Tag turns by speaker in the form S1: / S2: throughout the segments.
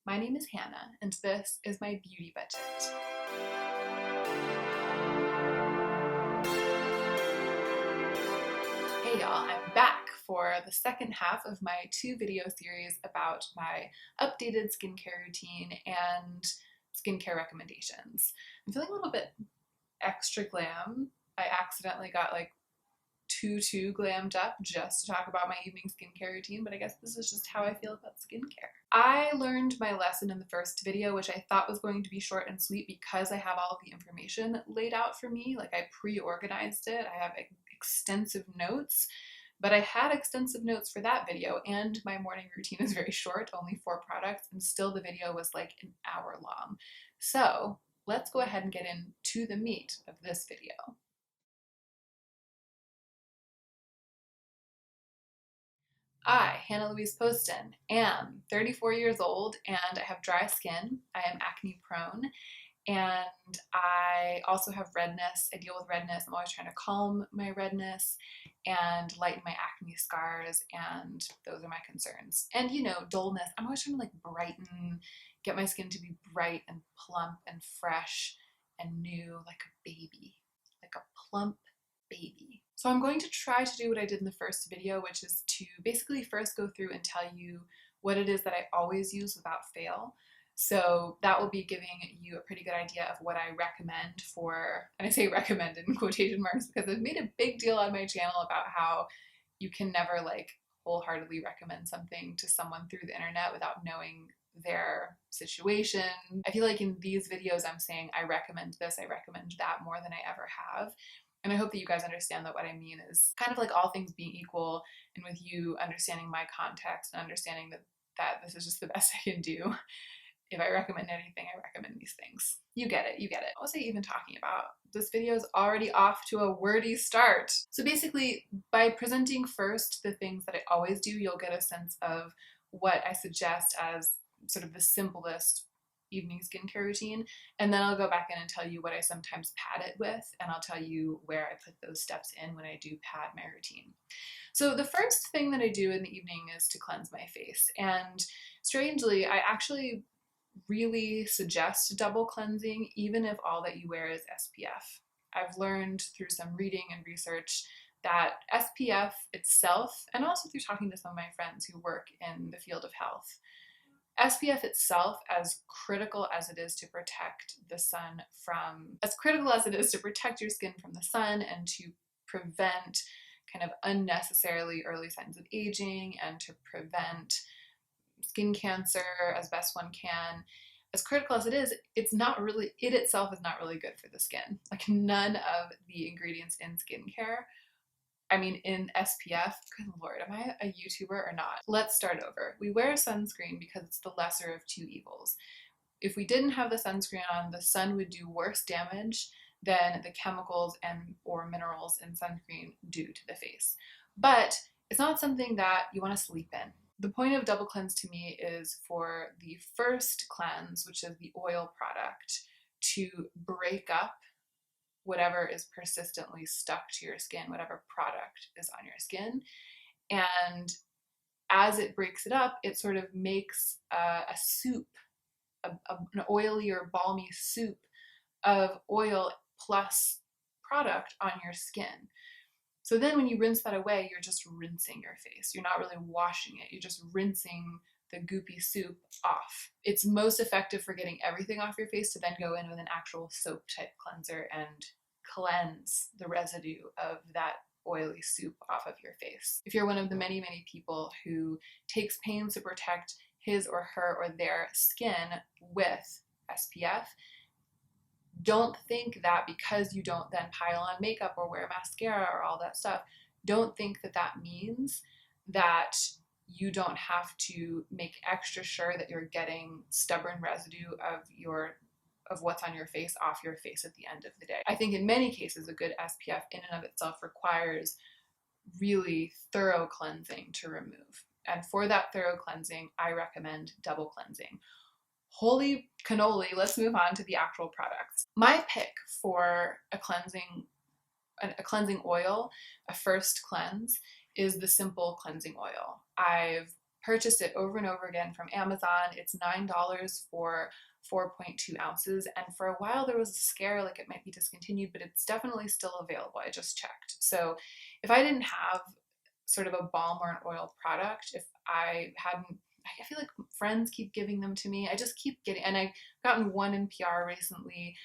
S1: My name is Hannah, and this is my beauty budget. Hey y'all, I'm back for the second half of my 2-video series about my updated skincare routine and skincare recommendations. I'm feeling a little bit extra glam. I accidentally got like too glammed up just to talk about my evening skincare routine, but I guess this is just how I feel about skincare. I learned my lesson in the first video, which I thought was going to be short and sweet because I have all of the information laid out for me. Like, I pre-organized it. I have extensive notes, but I had extensive notes for that video, and my morning routine is very short, only 4 products, and still the video was like an hour long. So let's go ahead and get into the meat of this video. I, Hannah Louise Poston, am 34 years old and I have dry skin. I am acne prone and I also have redness. I deal with redness. I'm always trying to calm my redness and lighten my acne scars, and those are my concerns. And you know, dullness. I'm always trying to like brighten, get my skin to be bright and plump and fresh and new, like a baby, like a plump baby. So I'm going to try to do what I did in the first video, which is to basically first go through and tell you what it is that I always use without fail. So that will be giving you a pretty good idea of what I recommend for, and I say recommend in quotation marks because I've made a big deal on my channel about how you can never like wholeheartedly recommend something to someone through the internet without knowing their situation. I feel like in these videos I'm saying I recommend this, I recommend that more than I ever have. And I hope that you guys understand that what I mean is kind of like all things being equal, and with you understanding my context and understanding that this is just the best I can do. If I recommend anything, I recommend these things. You get it, you get it. What was I even talking about? This video is already off to a wordy start. So basically, by presenting first the things that I always do, you'll get a sense of what I suggest as sort of the simplest evening skincare routine, and then I'll go back in and tell you what I sometimes pad it with, and I'll tell you where I put those steps in when I do pad my routine. So the first thing that I do in the evening is to cleanse my face, and strangely, I actually really suggest double cleansing even if all that you wear is SPF. I've learned through some reading and research that SPF itself, and also through talking to some of my friends who work in the field of health, SPF itself, as critical as it is to protect the sun from, as critical as it is to protect your skin from the sun and to prevent kind of unnecessarily early signs of aging and to prevent skin cancer as best one can, as critical as it is, it's not really, it itself is not really good for the skin. Like, none of the ingredients in skincare, I mean, in SPF, good lord, am I a YouTuber or not? Let's start over. We wear sunscreen because it's the lesser of 2 evils. If we didn't have the sunscreen on, the sun would do worse damage than the chemicals and or minerals in sunscreen do to the face. But it's not something that you want to sleep in. The point of double cleanse to me is for the first cleanse, which is the oil product, to break up whatever is persistently stuck to your skin, whatever product is on your skin. And as it breaks it up, it sort of makes a soup, an oily or balmy soup of oil plus product on your skin. So then when you rinse that away, you're just rinsing your face. You're not really washing it. You're just rinsing the goopy soup off. It's most effective for getting everything off your face to then go in with an actual soap type cleanser and cleanse the residue of that oily soup off of your face. If you're one of the many people who takes pains to protect his or her or their skin with SPF, don't think that because you don't then pile on makeup or wear mascara or all that stuff, don't think that that means that you don't have to make extra sure that you're getting stubborn residue of what's on your face off your face at the end of the day. I think in many cases a good SPF in and of itself requires really thorough cleansing to remove. And for that thorough cleansing, I recommend double cleansing. Holy cannoli, let's move on to the actual products. My pick for a cleansing oil, a first cleanse, is the simple cleansing oil. I've purchased it over and over again from Amazon. It's $9 for 4.2 ounces. And for a while there was a scare like it might be discontinued, but it's definitely still available. I just checked. So if I didn't have sort of a balm or an oil product, if I hadn't, I feel like friends keep giving them to me. I just keep getting, and I've gotten one in PR recently.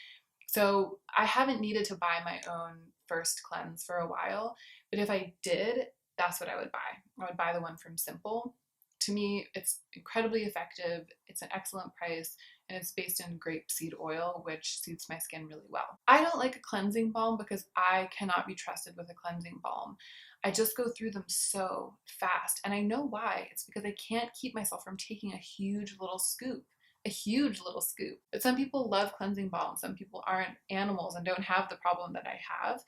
S1: So I haven't needed to buy my own first cleanse for a while, but if I did, that's what I would buy. I would buy the one from Simple. To me, it's incredibly effective. It's an excellent price, and it's based in grapeseed oil, which suits my skin really well. I don't like a cleansing balm because I cannot be trusted with a cleansing balm. I just go through them so fast, and I know why. It's because I can't keep myself from taking a huge little scoop. A huge little scoop. But some people love cleansing balms. Some people aren't animals and don't have the problem that I have.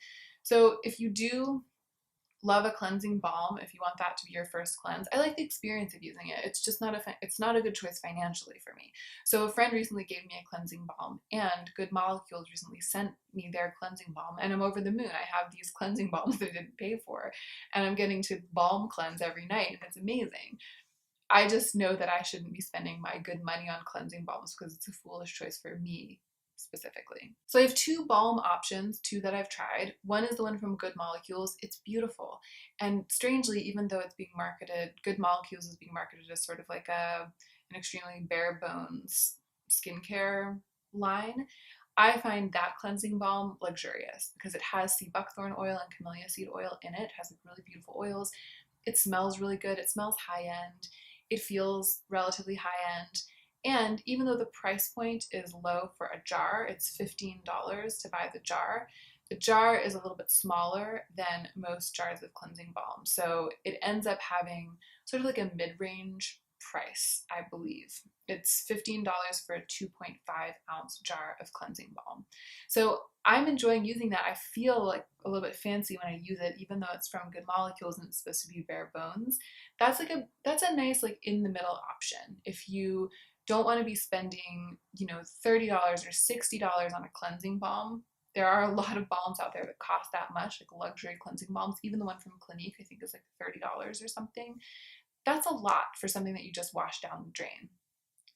S1: So if you do love a cleansing balm, if you want that to be your first cleanse, I like the experience of using it. It's just it's not a good choice financially for me. So a friend recently gave me a cleansing balm, and Good Molecules recently sent me their cleansing balm, and I'm over the moon. I have these cleansing balms that I didn't pay for, and I'm getting to balm cleanse every night, and it's amazing. I just know that I shouldn't be spending my good money on cleansing balms because it's a foolish choice for me specifically. So I have two balm options, two that I've tried. One is the one from Good Molecules. It's beautiful. And strangely, even though it's being marketed, Good Molecules is being marketed as sort of like an extremely bare bones skincare line, I find that cleansing balm luxurious because it has sea buckthorn oil and camellia seed oil in it. It has like really beautiful oils. It smells really good. It smells high end. It feels relatively high end. And even though the price point is low for a jar, it's $15 to buy the jar. The jar is a little bit smaller than most jars of cleansing balm. So it ends up having sort of like a mid-range price, I believe. It's $15 for a 2.5 ounce jar of cleansing balm. So I'm enjoying using that. I feel like a little bit fancy when I use it, even though it's from Good Molecules and it's supposed to be bare bones. That's a nice like in the middle option. If you don't want to be spending, $30 or $60 on a cleansing balm. There are a lot of balms out there that cost that much, like luxury cleansing balms. Even the one from Clinique, I think is like $30 or something. That's a lot for something that you just wash down the drain.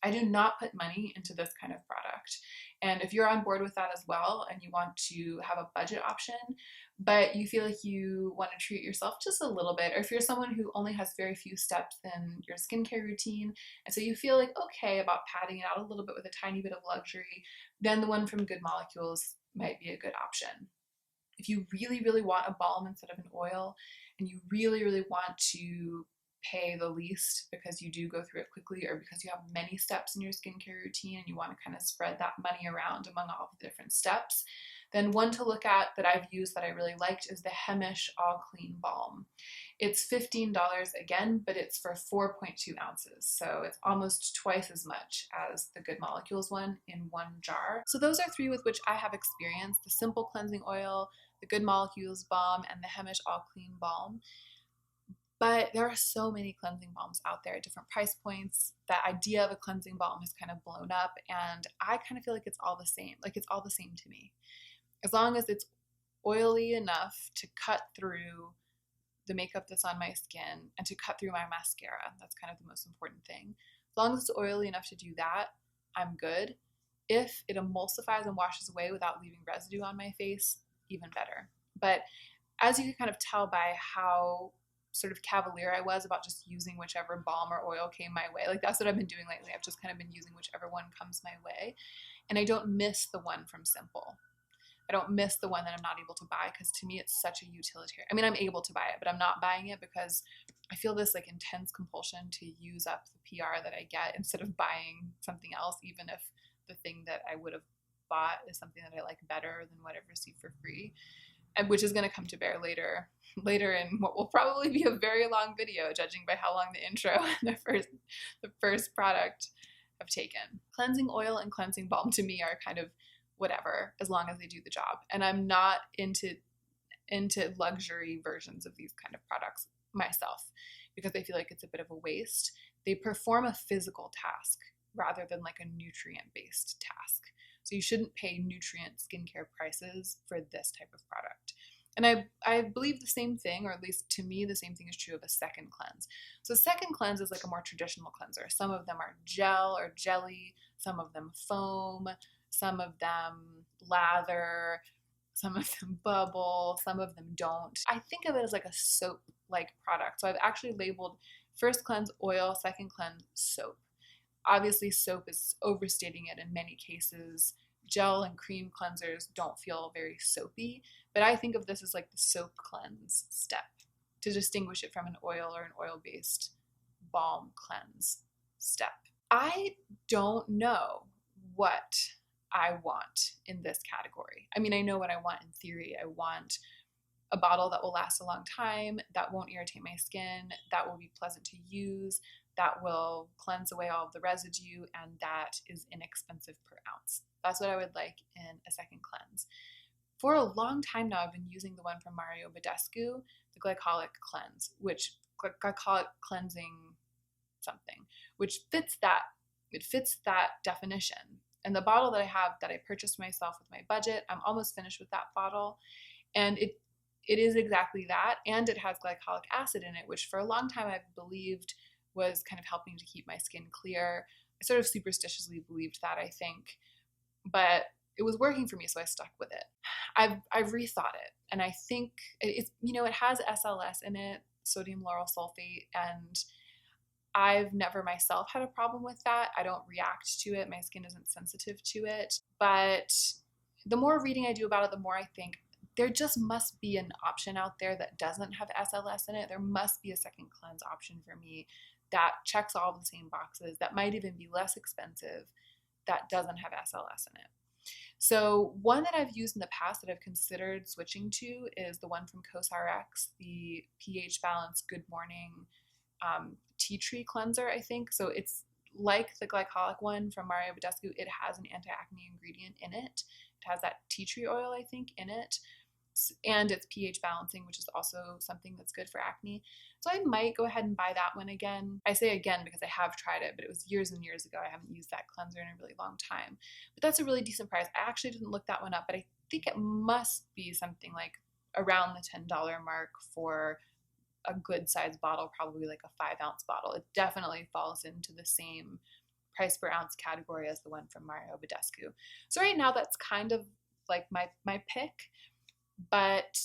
S1: I do not put money into this kind of product. And if you're on board with that as well and you want to have a budget option, but you feel like you want to treat yourself just a little bit, or if you're someone who only has very few steps in your skincare routine, and so you feel like okay about padding it out a little bit with a tiny bit of luxury, then the one from Good Molecules might be a good option. If you really, really want a balm instead of an oil, and you really, really want to pay the least because you do go through it quickly or because you have many steps in your skincare routine and you want to kind of spread that money around among all the different steps, then one to look at that I've used that I really liked is the Hemish All Clean Balm. It's $15 again, but it's for 4.2 ounces. So it's almost twice as much as the Good Molecules one in one jar. So those are three with which I have experience: the Simple Cleansing Oil, the Good Molecules Balm, and the Hemish All Clean Balm. But there are so many cleansing balms out there at different price points. That idea of a cleansing balm has kind of blown up, and I kind of feel like it's all the same. Like it's all the same to me. As long as it's oily enough to cut through the makeup that's on my skin and to cut through my mascara, that's kind of the most important thing. As long as it's oily enough to do that, I'm good. If it emulsifies and washes away without leaving residue on my face, even better. But as you can kind of tell by how sort of cavalier I was about just using whichever balm or oil came my way. Like that's what I've been doing lately. I've just kind of been using whichever one comes my way. And I don't miss the one from Simple. I don't miss the one that I'm not able to buy because to me it's such a utilitarian. I mean, I'm able to buy it, but I'm not buying it because I feel this like intense compulsion to use up the PR that I get instead of buying something else, even if the thing that I would have bought is something that I like better than what I've received for free. And which is going to come to bear later in what will probably be a very long video, judging by how long the intro and the first product have taken. Cleansing oil and cleansing balm to me are kind of whatever, as long as they do the job. And I'm not into luxury versions of these kind of products myself because I feel like it's a bit of a waste. They perform a physical task rather than like a nutrient-based task. So you shouldn't pay nutrient skincare prices for this type of product. And I believe the same thing, or at least to me, the same thing is true of a second cleanse. So second cleanse is like a more traditional cleanser. Some of them are gel or jelly, some of them foam, some of them lather, some of them bubble, some of them don't. I think of it as like a soap-like product. So I've actually labeled first cleanse oil, second cleanse soap. Obviously, soap is overstating it in many cases. Gel and cream cleansers don't feel very soapy, but I think of this as like the soap cleanse step to distinguish it from an oil or an oil-based balm cleanse step. I don't know what I want in this category. I mean, I know what I want in theory. I want a bottle that will last a long time, that won't irritate my skin, that will be pleasant to use, that will cleanse away all of the residue, and that is inexpensive per ounce. That's what I would like in a second cleanse. For a long time now, I've been using the one from Mario Badescu, the glycolic cleanse, which glycolic cleansing something, which fits that. It fits that definition. And the bottle that I have that I purchased myself with my budget, I'm almost finished with that bottle, and it is exactly that, and it has glycolic acid in it, which for a long time I've believed was kind of helping to keep my skin clear. I sort of superstitiously believed that, I think, but it was working for me, so I stuck with it. I've rethought it, and I think it's, you know, it has SLS in it, sodium lauryl sulfate, and I've never myself had a problem with that. I don't react to it. My skin isn't sensitive to it. But the more reading I do about it, the more I think there just must be an option out there that doesn't have SLS in it. There must be a second cleanse option for me that checks all the same boxes, that might even be less expensive, that doesn't have SLS in it. So one that I've used in the past that I've considered switching to is the one from CosRx, the pH Balance Good Morning tea tree cleanser, I think. So it's like the glycolic one from Mario Badescu. It has an anti-acne ingredient in it. It has that tea tree oil, I think, in it. And it's pH balancing, which is also something that's good for acne. So I might go ahead and buy that one again. I say again because I have tried it, but it was years and years ago. I haven't used that cleanser in a really long time. But that's a really decent price. I actually didn't look that one up, but I think it must be something like around the $10 mark for a good sized bottle, probably like a 5-ounce bottle. It definitely falls into the same price per ounce category as the one from Mario Badescu. So right now that's kind of like my pick, but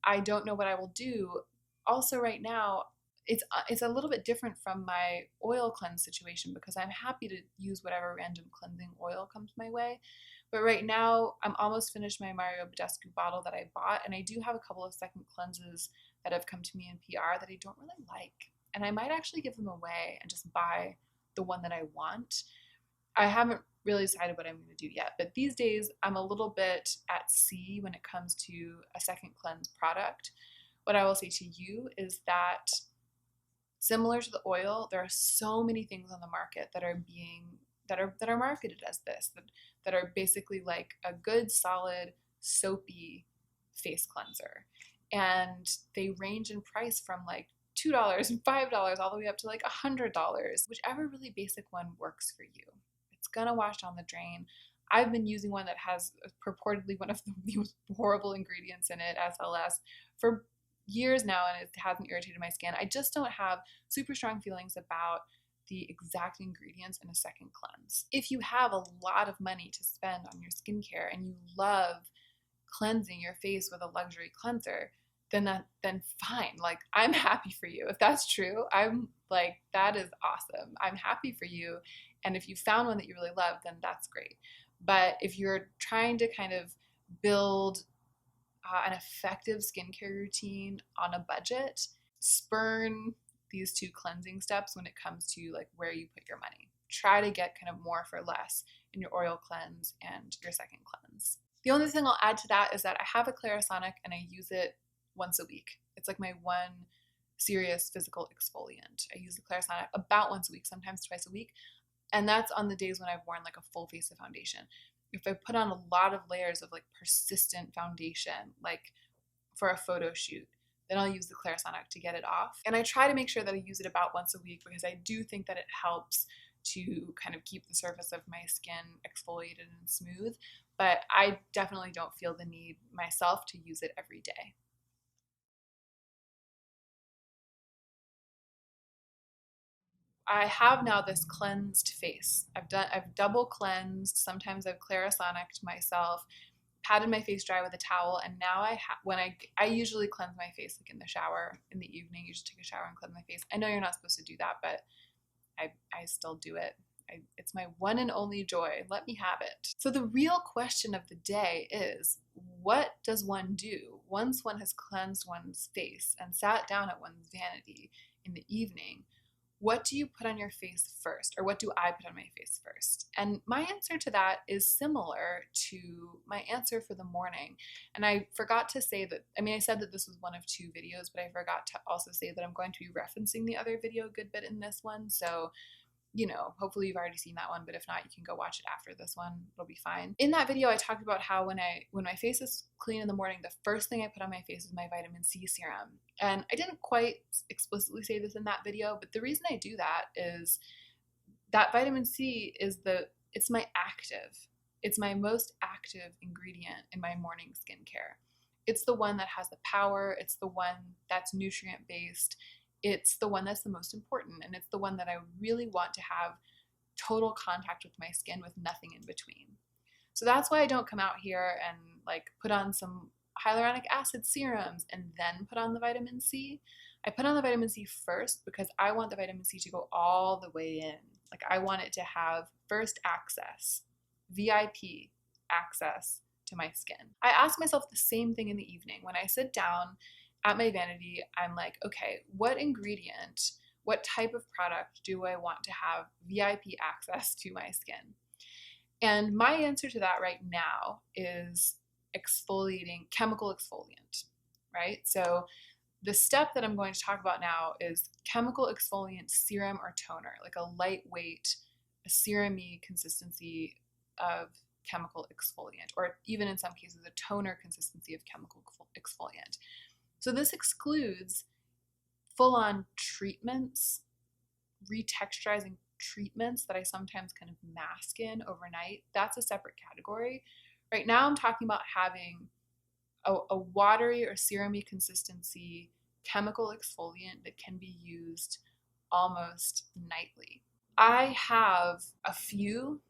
S1: I don't know what I will do. Also right now, it's a little bit different from my oil cleanse situation because I'm happy to use whatever random cleansing oil comes my way. But right now, I'm almost finished my Mario Badescu bottle that I bought, and I do have a couple of second cleanses that have come to me in PR that I don't really like. And I might actually give them away and just buy the one that I want. I haven't really decided what I'm going to do yet, but these days I'm a little bit at sea when it comes to a second cleanse product. What I will say to you is that similar to the oil, there are so many things on the market that are marketed as this, that are basically like a good solid soapy face cleanser. And they range in price from like $2 and $5 all the way up to like $100, whichever really basic one works for you. It's gonna wash down the drain. I've been using one that has purportedly one of the most horrible ingredients in it, SLS, for years now, and it hasn't irritated my skin. I just don't have super strong feelings about the exact ingredients in a second cleanse. If you have a lot of money to spend on your skincare and you love cleansing your face with a luxury cleanser, then fine. Like, I'm happy for you. If that's true, I'm like, that is awesome. I'm happy for you. And if you found one that you really love, then that's great. But if you're trying to kind of build an effective skincare routine on a budget, spurn these two cleansing steps when it comes to like where you put your money. Try to get kind of more for less in your oil cleanse and your second cleanse. The only thing I'll add to that is that I have a Clarisonic and I use it once a week. It's like my one serious physical exfoliant. I use the Clarisonic about once a week, sometimes twice a week. And that's on the days when I've worn like a full face of foundation. If I put on a lot of layers of like persistent foundation, like for a photo shoot, then I'll use the Clarisonic to get it off. And I try to make sure that I use it about once a week because I do think that it helps to kind of keep the surface of my skin exfoliated and smooth. But I definitely don't feel the need myself to use it every day. I have now this cleansed face. I've double cleansed. Sometimes I've Clarisonic myself, patted my face dry with a towel, and now I usually cleanse my face like in the shower in the evening. You just take a shower and cleanse my face. I know you're not supposed to do that, but I still do it. It's my one and only joy. Let me have it. So the real question of the day is, what does one do once one has cleansed one's face and sat down at one's vanity in the evening? What do you put on your face first? Or what do I put on my face first? And my answer to that is similar to my answer for the morning. And I forgot to say that, I said that this was one of 2 videos, but I forgot to also say that I'm going to be referencing the other video a good bit in this one. So, hopefully you've already seen that one, but if not, you can go watch it after this one. It'll be fine. In that video, I talked about how when my face is clean in the morning, the first thing I put on my face is my vitamin C serum. And I didn't quite explicitly say this in that video, but the reason I do that is that vitamin C it's my active. It's my most active ingredient in my morning skincare. It's the one that has the power. It's the one that's nutrient-based. It's the one that's the most important, and it's the one that I really want to have total contact with my skin with nothing in between. So that's why I don't come out here and put on some hyaluronic acid serums and then put on the vitamin C. I put on the vitamin C first because I want the vitamin C to go all the way in. I want it to have first access, VIP access to my skin. I ask myself the same thing in the evening. When I sit down at my vanity, I'm like, okay, what ingredient, what type of product do I want to have VIP access to my skin? And my answer to that right now is chemical exfoliant, right? So the step that I'm going to talk about now is chemical exfoliant serum or toner, like a lightweight, a serum-y consistency of chemical exfoliant, or even in some cases, a toner consistency of chemical exfoliant. So this excludes full-on treatments, retexturizing treatments that I sometimes kind of mask in overnight. That's a separate category. Right now I'm talking about having a watery or serum-y consistency chemical exfoliant that can be used almost nightly. I have a few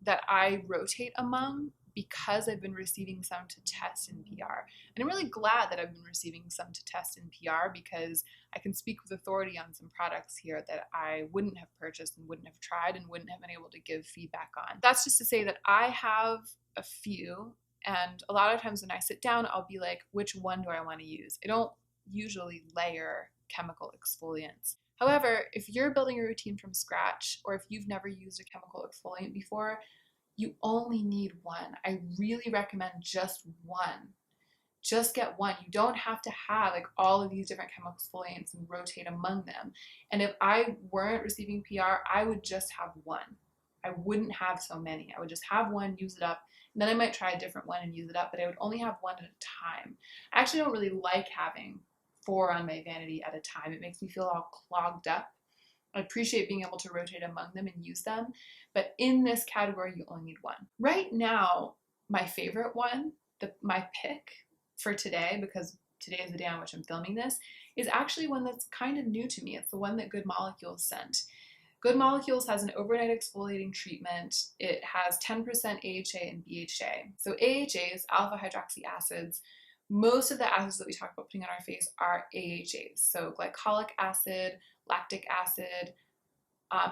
S1: that I rotate among because I've been receiving some to test in PR. And I'm really glad that I've been receiving some to test in PR because I can speak with authority on some products here that I wouldn't have purchased and wouldn't have tried and wouldn't have been able to give feedback on. That's just to say that I have a few, and a lot of times when I sit down, I'll be like, which one do I want to use? I don't usually layer chemical exfoliants. However, if you're building a routine from scratch, or if you've never used a chemical exfoliant before, you only need one. I really recommend just one. Just get one. You don't have to have all of these different chemical exfoliants and rotate among them. And if I weren't receiving PR, I would just have one. I wouldn't have so many. I would just have one, use it up, and then I might try a different one and use it up, but I would only have one at a time. I actually don't really like having 4 on my vanity at a time. It makes me feel all clogged up. I appreciate being able to rotate among them and use them, but in this category, you only need one. Right now, my favorite one, my pick for today, because today is the day on which I'm filming this, is actually one that's kind of new to me. It's the one that Good Molecules sent. Good Molecules has an overnight exfoliating treatment. It has 10% AHA and BHA. So AHA is alpha hydroxy acids. Most of the acids that we talk about putting on our face are AHAs. So glycolic acid, lactic acid,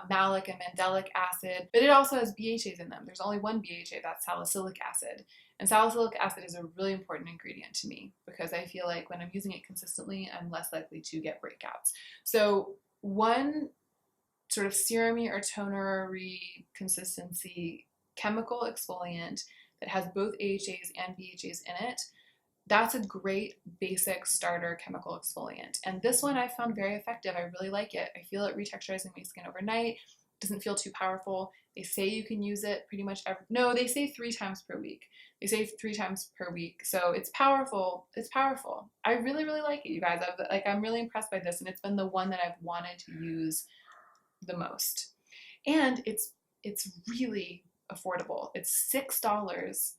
S1: malic and mandelic acid, but it also has BHAs in them. There's only one BHA, that's salicylic acid. And salicylic acid is a really important ingredient to me because I feel like when I'm using it consistently, I'm less likely to get breakouts. So one sort of serum-y or toner-y consistency chemical exfoliant that has both AHAs and BHAs in it, that's a great basic starter chemical exfoliant. And this one I found very effective. I really like it. I feel it retexturizing my skin overnight. It doesn't feel too powerful. They say you can use it pretty much no, they say 3 times per week. They say 3 times per week. So it's powerful. It's powerful. I really, really like it, you guys. I'm really impressed by this, and it's been the one that I've wanted to use the most. And it's really affordable. It's $6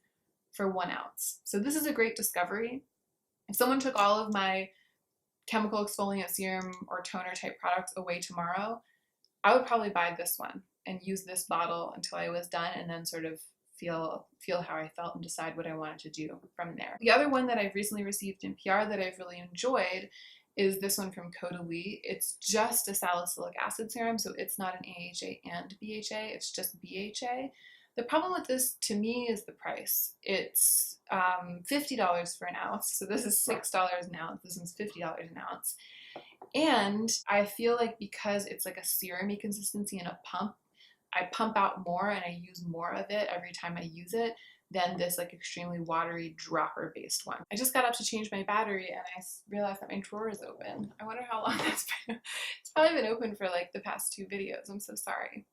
S1: for 1 ounce. So this is a great discovery. If someone took all of my chemical exfoliant serum or toner type products away tomorrow, I would probably buy this one and use this bottle until I was done, and then sort of feel how I felt and decide what I wanted to do from there. The other one that I've recently received in PR that I've really enjoyed is this one from Caudalie. It's just a salicylic acid serum, so it's not an AHA and BHA, it's just BHA. The problem with this to me is the price. It's $50 for an ounce, so this is $6 an ounce, this one's $50 an ounce. And I feel like because it's like a serum-y consistency in a pump, I pump out more and I use more of it every time I use it than this like extremely watery dropper based one. I just got up to change my battery and I realized that my drawer is open. I wonder how long that's been. It's probably been open for like the past 2 videos. I'm so sorry.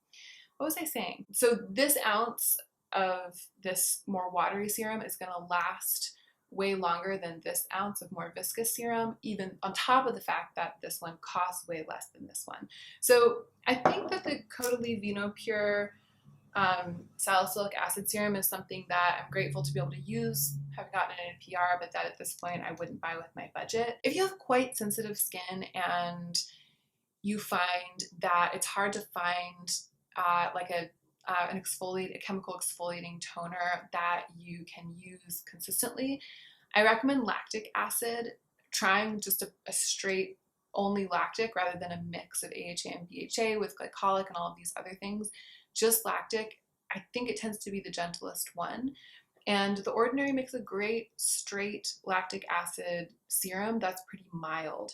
S1: What was I saying? So this ounce of this more watery serum is going to last way longer than this ounce of more viscous serum, even on top of the fact that this one costs way less than this one. So I think that the Caudalie Vino Pure salicylic acid serum is something that I'm grateful to be able to use. Have gotten it in PR, but that at this point I wouldn't buy with my budget. If you have quite sensitive skin and you find that it's hard to find like a chemical exfoliating toner that you can use consistently, I recommend lactic acid. Trying just a straight only lactic rather than a mix of AHA and BHA with glycolic and all of these other things. Just lactic, I think it tends to be the gentlest one. And The Ordinary makes a great straight lactic acid serum that's pretty mild.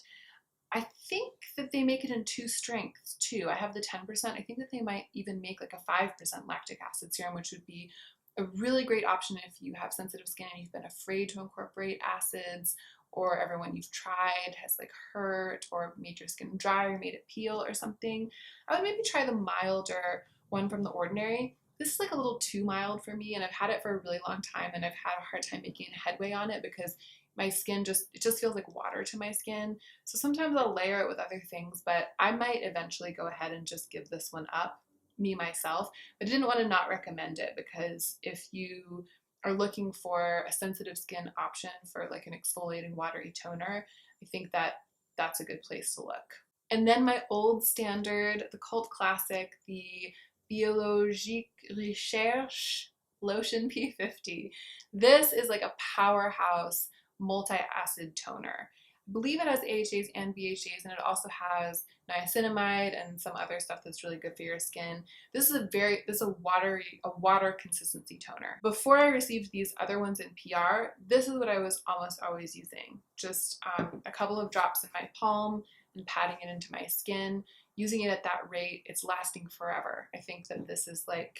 S1: I think that they make it in 2 strengths too. I have the 10%. I think that they might even make like a 5% lactic acid serum, which would be a really great option if you have sensitive skin and you've been afraid to incorporate acids, or everyone you've tried has like hurt or made your skin dry or made it peel or something. I would maybe try the milder one from The Ordinary. This is like a little too mild for me, and I've had it for a really long time and I've had a hard time making headway on it because my skin it just feels like water to my skin. So sometimes I'll layer it with other things, but I might eventually go ahead and just give this one up, me myself. But I didn't want to not recommend it, because if you are looking for a sensitive skin option for like an exfoliating watery toner, I think that that's a good place to look. And then my old standard, the cult classic, the Biologique Recherche Lotion P50. This is like a powerhouse multi-acid toner. I believe it has AHAs and BHAs, and it also has niacinamide and some other stuff that's really good for your skin. This is a water consistency toner. Before I received these other ones in PR, this is what I was almost always using. Just a couple of drops in my palm and patting it into my skin. Using it at that rate, it's lasting forever. I think that this is like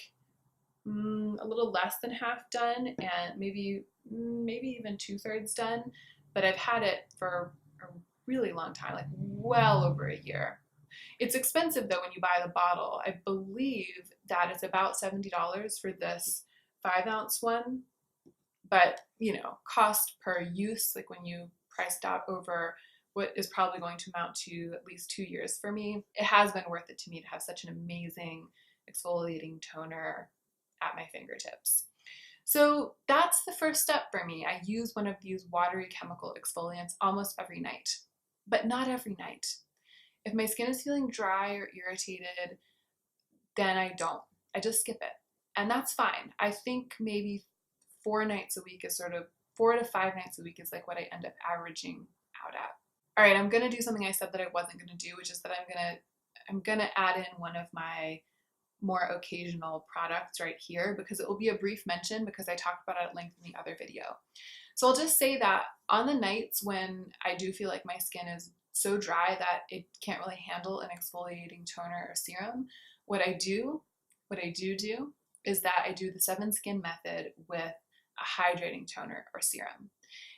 S1: a little less than half done, and maybe even 2/3 done, but I've had it for a really long time, like well over a year. It's expensive though when you buy the bottle. I believe that it's about $70 for this 5-ounce one, but you know, cost per use, like when you priced out over what is probably going to amount to at least 2 years for me, it has been worth it to me to have such an amazing exfoliating toner at my fingertips. So that's the first step for me. I use one of these watery chemical exfoliants almost every night, but not every night. If my skin is feeling dry or irritated, then I don't. I just skip it. And that's fine. I think maybe 4 nights a week is sort of 4 to 5 nights a week is like what I end up averaging out at. All right, I'm gonna do something I said that I wasn't gonna do, which is that I'm gonna add in one of my more occasional products right here, because it will be a brief mention because I talked about it at length in the other video. So I'll just say that on the nights when I do feel like my skin is so dry that it can't really handle an exfoliating toner or serum, what I do is that I do the 7 skin method with a hydrating toner or serum.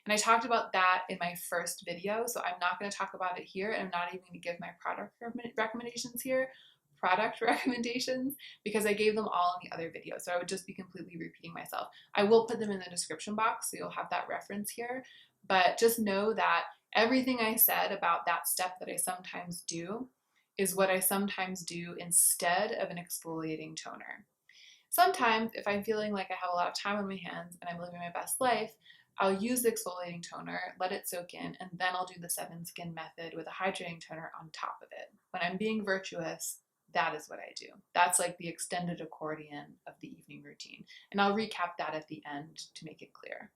S1: And I talked about that in my first video, so I'm not going to talk about it here, and I'm not even going to give my product recommendations here. Because I gave them all in the other video, so I would just be completely repeating myself. I will put them in the description box so you'll have that reference here, but just know that everything I said about that step that I sometimes do is what I sometimes do instead of an exfoliating toner. Sometimes if I'm feeling like I have a lot of time on my hands and I'm living my best life, I'll use the exfoliating toner, let it soak in, and then I'll do the 7 skin method with a hydrating toner on top of it. When I'm being virtuous, that is what I do. That's like the extended accordion of the evening routine. And I'll recap that at the end to make it clear.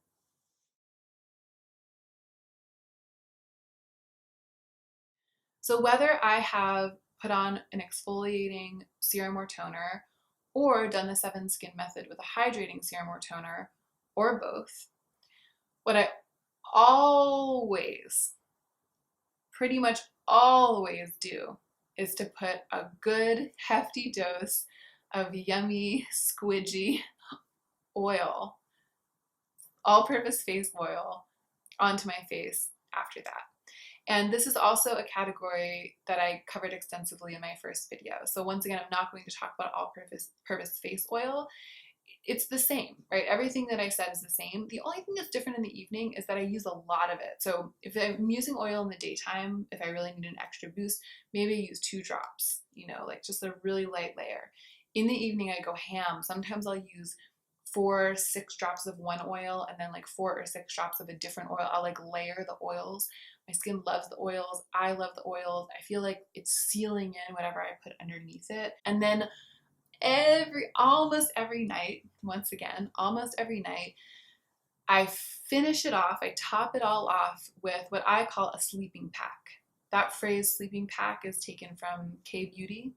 S1: So whether I have put on an exfoliating serum or toner, or done the 7 skin method with a hydrating serum or toner, or both, what I always, pretty much always do is to put a good hefty dose of yummy, squidgy oil, all-purpose face oil, onto my face after that. And this is also a category that I covered extensively in my first video. So once again, I'm not going to talk about all-purpose face oil. It's the same, right? Everything that I said is the same. The only thing that's different in the evening is that I use a lot of it. So if I'm using oil in the daytime, if I really need an extra boost, maybe I use 2 drops, you know, like just a really light layer. In the evening, I go ham. Sometimes I'll use 4 or 6 drops of one oil and then like 4 or 6 drops of a different oil. I'll like layer the oils. My skin loves the oils. I love the oils. I feel like it's sealing in whatever I put underneath it. And then almost every night, once again, almost every night, I finish it off, I top it all off with what I call a sleeping pack. That phrase, sleeping pack, is taken from K-Beauty.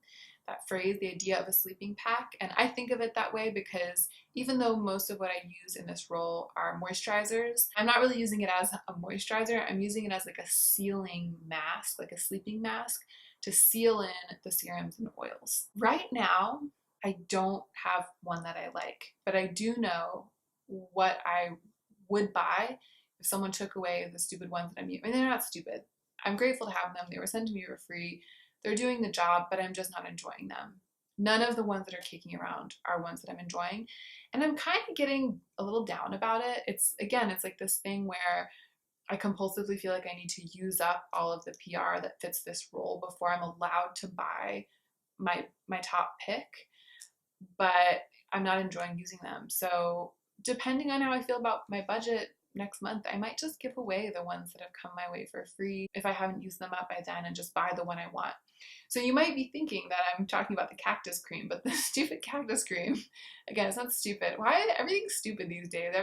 S1: That phrase, the idea of a sleeping pack. And I think of it that way because even though most of what I use in this role are moisturizers, I'm not really using it as a moisturizer. I'm using it as like a sealing mask, like a sleeping mask, to seal in the serums and oils. Right now, I don't have one that I like, but I do know what I would buy if someone took away the stupid ones that I'm using. I mean, they're not stupid. I'm grateful to have them. They were sent to me for free. They're doing the job, but I'm just not enjoying them. None of the ones that are kicking around are ones that I'm enjoying. And I'm kind of getting a little down about it. It's like this thing where I compulsively feel like I need to use up all of the PR that fits this role before I'm allowed to buy my top pick, but I'm not enjoying using them. So depending on how I feel about my budget next month, I might just give away the ones that have come my way for free if I haven't used them up by then and just buy the one I want. So you might be thinking that I'm talking about the cactus cream, but the stupid cactus cream, again, it's not stupid. Why is everything stupid these days?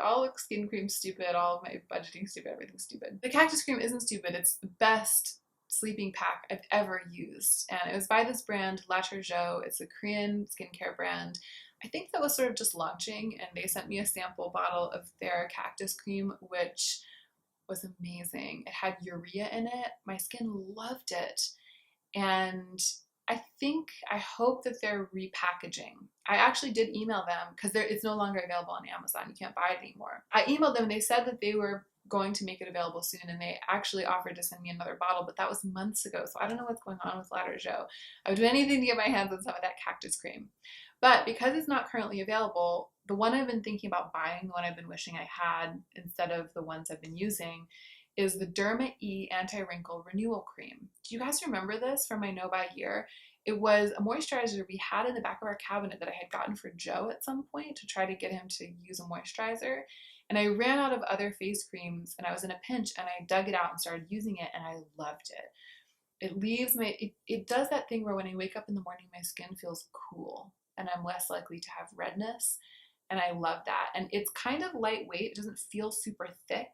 S1: All skin cream's stupid, all of my budgeting stupid, everything's stupid. The cactus cream isn't stupid. It's the best sleeping pack I've ever used. And it was by this brand, La Tergeau. It's a Korean skincare brand. I think that was sort of just launching, and they sent me a sample bottle of their cactus cream, which was amazing. It had urea in it. My skin loved it. And I hope that they're repackaging. I actually did email them because it's no longer available on Amazon. You can't buy it anymore. I emailed them and they said that they were going to make it available soon, and they actually offered to send me another bottle, but that was months ago. So I don't know what's going on with La Tergeau. I would do anything to get my hands on some of that cactus cream. But because it's not currently available, the one I've been thinking about buying, the one I've been wishing I had instead of the ones I've been using, is the Derma E Anti-Wrinkle Renewal Cream. Do you guys remember this from my no-buy year? It was a moisturizer we had in the back of our cabinet that I had gotten for Joe at some point to try to get him to use a moisturizer. And I ran out of other face creams and I was in a pinch and I dug it out and started using it and I loved it. It does that thing where when I wake up in the morning, my skin feels cool and I'm less likely to have redness. And I love that. And it's kind of lightweight. It doesn't feel super thick.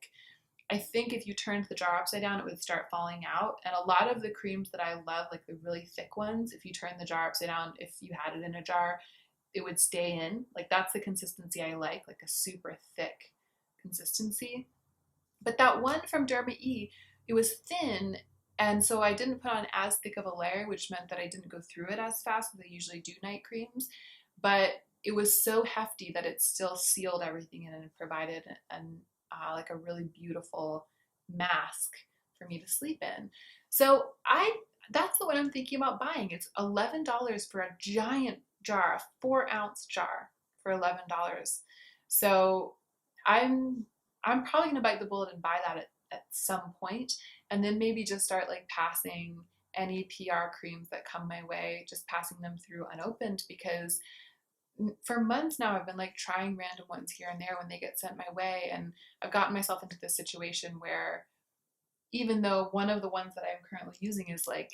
S1: I think if you turned the jar upside down, it would start falling out. And a lot of the creams that I love, like the really thick ones, if you turn the jar upside down, if you had it in a jar, it would stay in. Like that's the consistency I like a super thick consistency. But that one from Derma E, it was thin, and so I didn't put on as thick of a layer, which meant that I didn't go through it as fast as I usually do night creams. But it was so hefty that it still sealed everything in and provided like a really beautiful mask for me to sleep in. So that's the one I'm thinking about buying. It's $11 for a giant jar, a 4-ounce jar for $11. So I'm probably gonna bite the bullet and buy that at some point, and then maybe just start like passing any PR creams that come my way, just passing them through unopened, because for months now I've been like trying random ones here and there when they get sent my way, and I've gotten myself into this situation where even though one of the ones that I'm currently using is like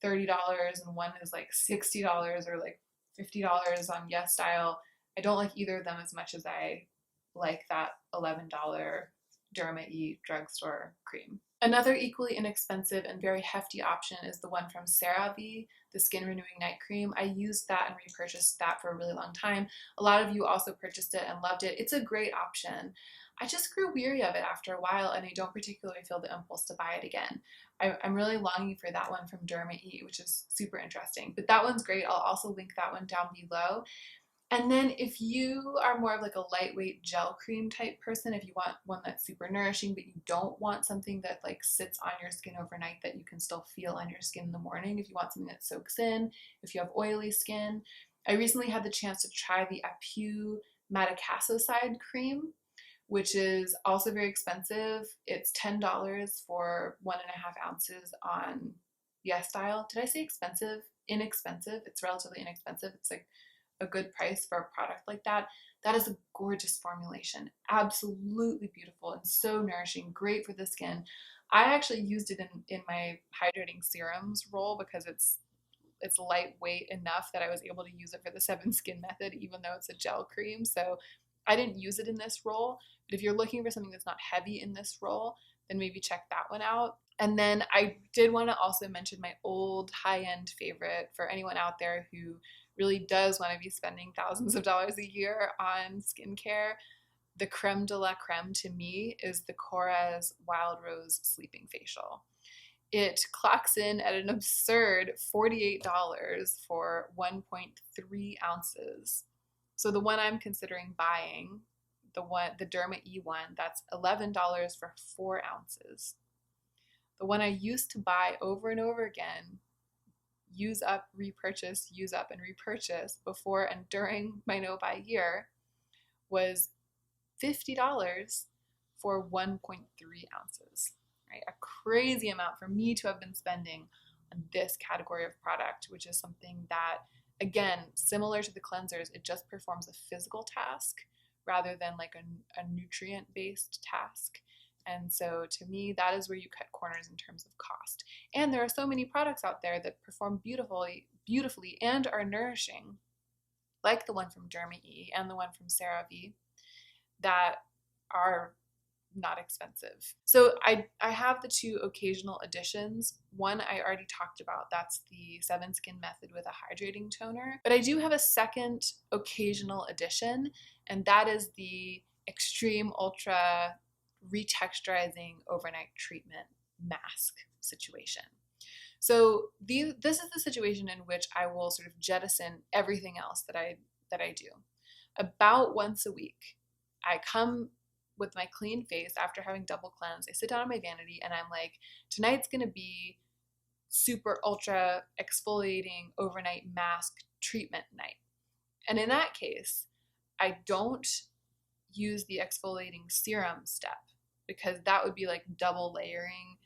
S1: $30 and one is like $60 or like $50 on Yes Style. I don't like either of them as much as I like that $11 Derma E drugstore cream. Another equally inexpensive and very hefty option is the one from CeraVe, the Skin Renewing Night Cream. I used that and repurchased that for a really long time. A lot of you also purchased it and loved it. It's a great option. I just grew weary of it after a while, and I don't particularly feel the impulse to buy it again. I'm really longing for that one from Derma E, which is super interesting. But that one's great. I'll also link that one down below. And then if you are more of like a lightweight gel cream type person, if you want one that's super nourishing, but you don't want something that like sits on your skin overnight that you can still feel on your skin in the morning, if you want something that soaks in, if you have oily skin, I recently had the chance to try the Apu Madecassoside cream, which is also very expensive. It's $10 for 1.5 ounces on Yes Style. Did I say expensive? Inexpensive. It's relatively inexpensive. It's like a good price for a product like that. That is a gorgeous formulation. Absolutely beautiful and so nourishing, great for the skin. I actually used it in my hydrating serums roll because it's lightweight enough that I was able to use it for the 7 Skin method, even though it's a gel cream. So I didn't use it in this roll, but if you're looking for something that's not heavy in this roll, then maybe check that one out. And then I did want to also mention my old high-end favorite for anyone out there who really does want to be spending thousands of dollars a year on skincare. The creme de la creme to me is the Korres Wild Rose Sleeping Facial. It clocks in at an absurd $48 for 1.3 ounces. So the one I'm considering buying, the Derma E one, that's $11 for 4 ounces. The one I used to buy over and over again, use up, repurchase, use up, and repurchase before and during my no-buy year, was $50 for 1.3 ounces. Right? A crazy amount for me to have been spending on this category of product, which is something that, again, similar to the cleansers, it just performs a physical task rather than like a nutrient-based task. And so to me, that is where you cut corners in terms of cost. And there are so many products out there that perform beautifully and are nourishing, like the one from Derma E and the one from CeraVe, that are not expensive. So I have the 2 occasional additions. One I already talked about, that's the 7 Skin method with a hydrating toner. But I do have a second occasional addition, and that is the Extreme Ultra Retexturizing Overnight Treatment Mask situation. So this is the situation in which I will sort of jettison everything else that I do. About once a week, I come with my clean face after having double cleansed. I sit down on my vanity and I'm like, tonight's gonna be super ultra exfoliating overnight mask treatment night. And in that case, I don't use the exfoliating serum step, because that would be like double layering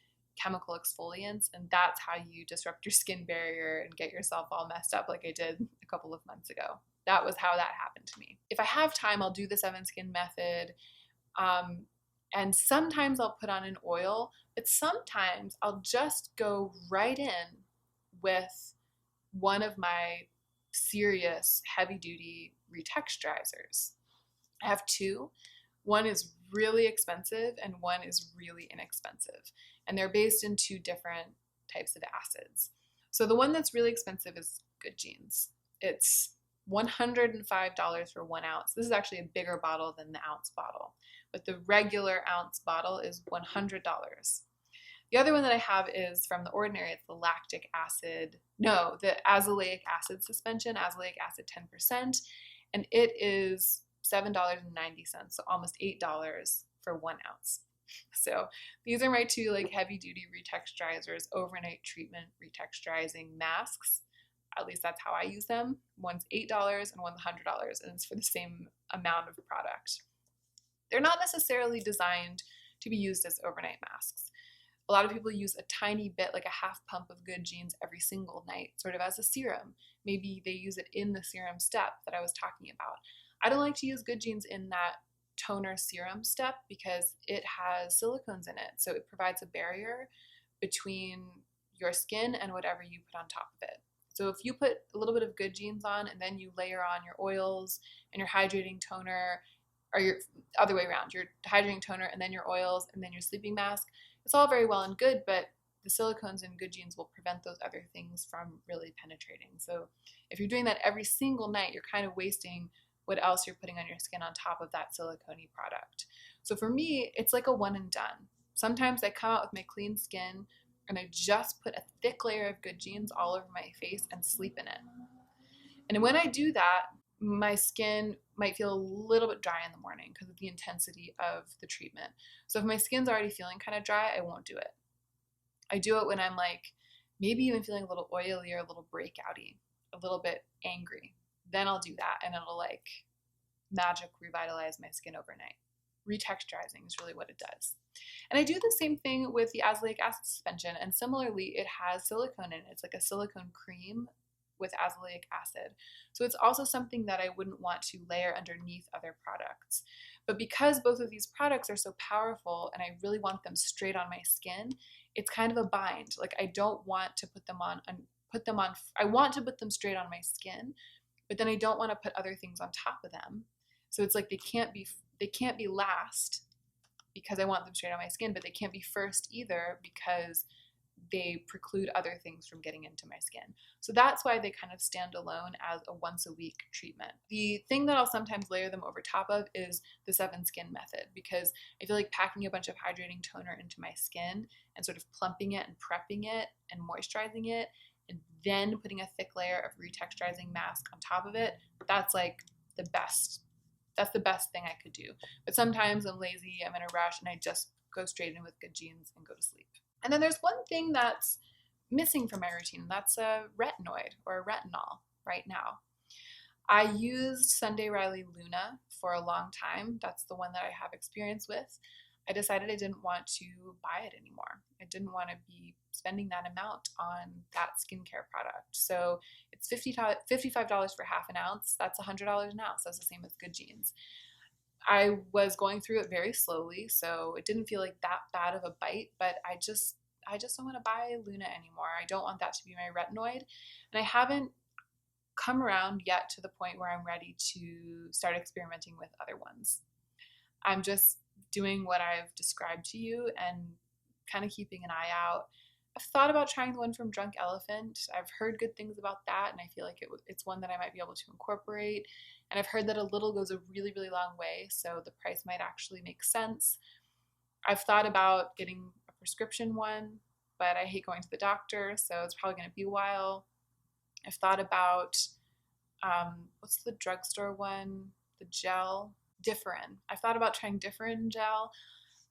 S1: chemical exfoliants, and that's how you disrupt your skin barrier and get yourself all messed up like I did a couple of months ago. That was how that happened to me. If I have time, I'll do the 7 Skin method, and sometimes I'll put on an oil, but sometimes I'll just go right in with one of my serious heavy-duty retexturizers. I have 2. One is really expensive and one is really inexpensive. And they're based in 2 different types of acids. So the one that's really expensive is Good Genes. It's $105 for 1 ounce. This is actually a bigger bottle than the ounce bottle, but the regular ounce bottle is $100. The other one that I have is from The Ordinary. It's the the azelaic acid suspension, azelaic acid 10%, and it is $7.90, so almost $8 for 1 ounce. So these are my 2 like heavy duty retexturizers, overnight treatment retexturizing masks. At least that's how I use them. One's $8 and one's $100, and it's for the same amount of product. They're not necessarily designed to be used as overnight masks. A lot of people use a tiny bit, like a half pump of Good Genes every single night, sort of as a serum. Maybe they use it in the serum step that I was talking about. I don't like to use Good Genes in that toner serum step because it has silicones in it. So it provides a barrier between your skin and whatever you put on top of it. So if you put a little bit of Good Genes on and then you layer on your oils and your hydrating toner, or your other way around, your hydrating toner and then your oils and then your sleeping mask, it's all very well and good, but the silicones in Good Genes will prevent those other things from really penetrating. So if you're doing that every single night, you're kind of wasting what else you're putting on your skin on top of that silicone product. So for me, it's like a one and done. Sometimes I come out with my clean skin and I just put a thick layer of Good Genes all over my face and sleep in it. And when I do that, my skin might feel a little bit dry in the morning because of the intensity of the treatment. So if my skin's already feeling kind of dry, I won't do it. I do it when I'm like maybe even feeling a little oily or a little breakouty, a little bit angry. Then I'll do that and it'll like magic revitalize my skin overnight. Retexturizing is really what it does. And I do the same thing with the azelaic acid suspension, and similarly it has silicone in it. It's like a silicone cream with azelaic acid. So it's also something that I wouldn't want to layer underneath other products. But because both of these products are so powerful and I really want them straight on my skin, it's kind of a bind. Like I don't want to put them on, I want to put them straight on my skin, but then I don't want to put other things on top of them. So it's like they can't be last because I want them straight on my skin, but they can't be first either because they preclude other things from getting into my skin. So that's why they kind of stand alone as a once a week treatment. The thing that I'll sometimes layer them over top of is the 7 skin method, because I feel like packing a bunch of hydrating toner into my skin and sort of plumping it and prepping it and moisturizing it and then putting a thick layer of retexturizing mask on top of it, that's like the best. That's the best thing I could do. But sometimes I'm lazy, I'm in a rush, and I just go straight in with Good Genes and go to sleep. And then there's one thing that's missing from my routine, and that's a retinoid or a retinol right now. I used Sunday Riley Luna for a long time. That's the one that I have experience with. I decided I didn't want to buy it anymore. I didn't want to be spending that amount on that skincare product. So it's $55 for half an ounce. That's $100 an ounce. That's the same with Good Genes. I was going through it very slowly, so it didn't feel like that bad of a bite, but I just don't want to buy Luna anymore. I don't want that to be my retinoid, and I haven't come around yet to the point where I'm ready to start experimenting with other ones. I'm just doing what I've described to you and kind of keeping an eye out. I've thought about trying the one from Drunk Elephant. I've heard good things about that, and I feel like it's one that I might be able to incorporate. And I've heard that a little goes a really, really long way, so the price might actually make sense. I've thought about getting a prescription one, but I hate going to the doctor, so it's probably going to be a while. I've thought about, what's the drugstore one? The gel? Differin. I've thought about trying Differin gel.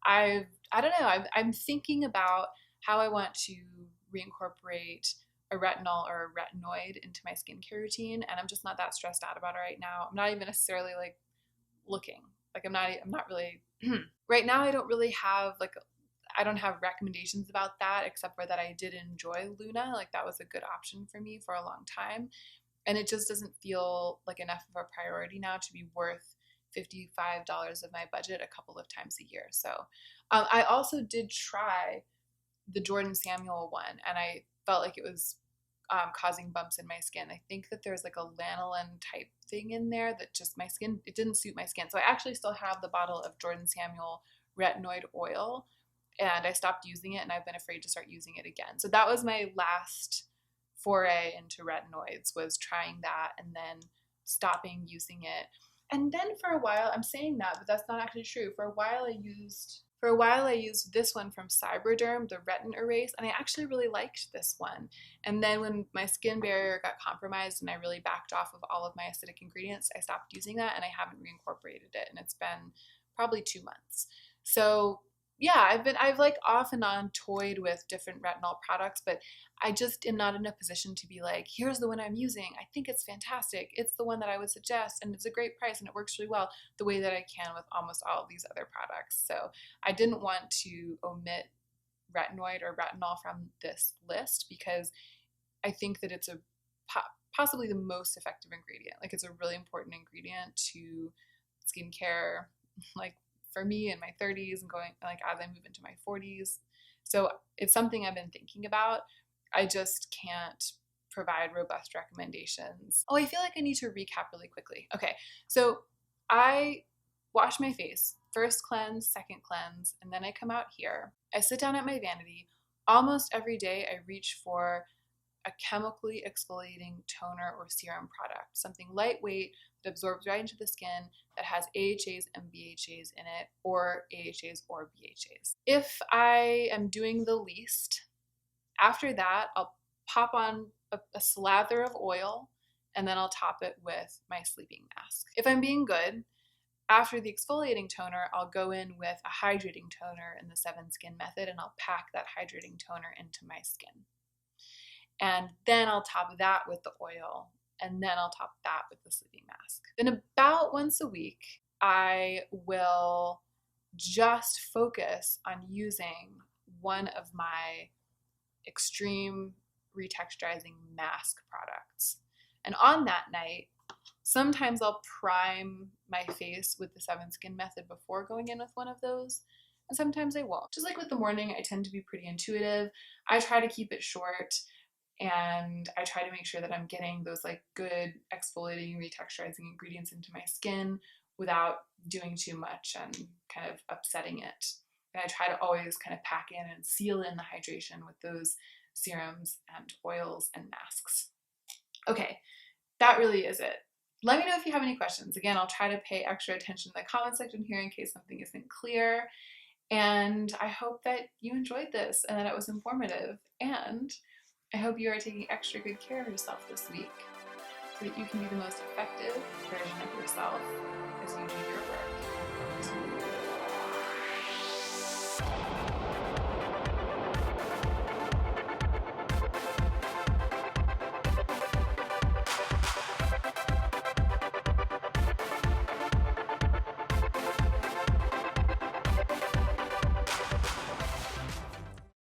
S1: I don't know. I'm thinking about how I want to reincorporate a retinol or a retinoid into my skincare routine, and I'm just not that stressed out about it right now. I'm not even necessarily like looking. Like I'm not really right now. I don't have recommendations about that, except for that I did enjoy Luna. Like that was a good option for me for a long time, and it just doesn't feel like enough of a priority now to be worth $55 of my budget a couple of times a year. So I also did try the Jordan Samuel one, and I felt like it was causing bumps in my skin. I think that there's like a lanolin type thing in there that just it didn't suit my skin. So I actually still have the bottle of Jordan Samuel retinoid oil, and I stopped using it, and I've been afraid to start using it again. So that was my last foray into retinoids, was trying that and then stopping using it. And then for a while, I'm saying that, but that's not actually true. For a while I used this one from Cyberderm, the Retin Erase, and I actually really liked this one. And then when my skin barrier got compromised and I really backed off of all of my acidic ingredients, I stopped using that and I haven't reincorporated it, and it's been probably 2 months. So yeah, I've like off and on toyed with different retinol products, but I just am not in a position to be like, here's the one I'm using. I think it's fantastic. It's the one that I would suggest, and it's a great price, and it works really well, the way that I can with almost all of these other products. So I didn't want to omit retinoid or retinol from this list because I think that it's possibly the most effective ingredient. Like it's a really important ingredient to skincare, like for me in my 30s and going like as I move into my 40s. So it's something I've been thinking about, I just can't provide robust recommendations. Oh, I feel like I need to recap really quickly. Okay, so I wash my face, first cleanse, second cleanse, and then I come out here. I sit down at my vanity. Almost every day I reach for a chemically exfoliating toner or serum product, something lightweight that absorbs right into the skin, that has AHAs and BHAs in it, or AHAs or BHAs. If I am doing the least, after that, I'll pop on a slather of oil, and then I'll top it with my sleeping mask. If I'm being good, after the exfoliating toner, I'll go in with a hydrating toner in the 7 skin method, and I'll pack that hydrating toner into my skin. And then I'll top that with the oil, and then I'll top that with the sleeping mask. Then about once a week, I will just focus on using one of my extreme retexturizing mask products. And on that night, sometimes I'll prime my face with the 7 skin method before going in with one of those, and sometimes I won't. Just like with the morning, I tend to be pretty intuitive. I try to keep it short, and I try to make sure that I'm getting those like good exfoliating, retexturizing ingredients into my skin without doing too much and kind of upsetting it. And I try to always kind of pack in and seal in the hydration with those serums and oils and masks. Okay, that really is it. Let me know if you have any questions. Again, I'll try to pay extra attention to the comment section here in case something isn't clear. And I hope that you enjoyed this and that it was informative. And I hope you are taking extra good care of yourself this week so that you can be the most effective version of yourself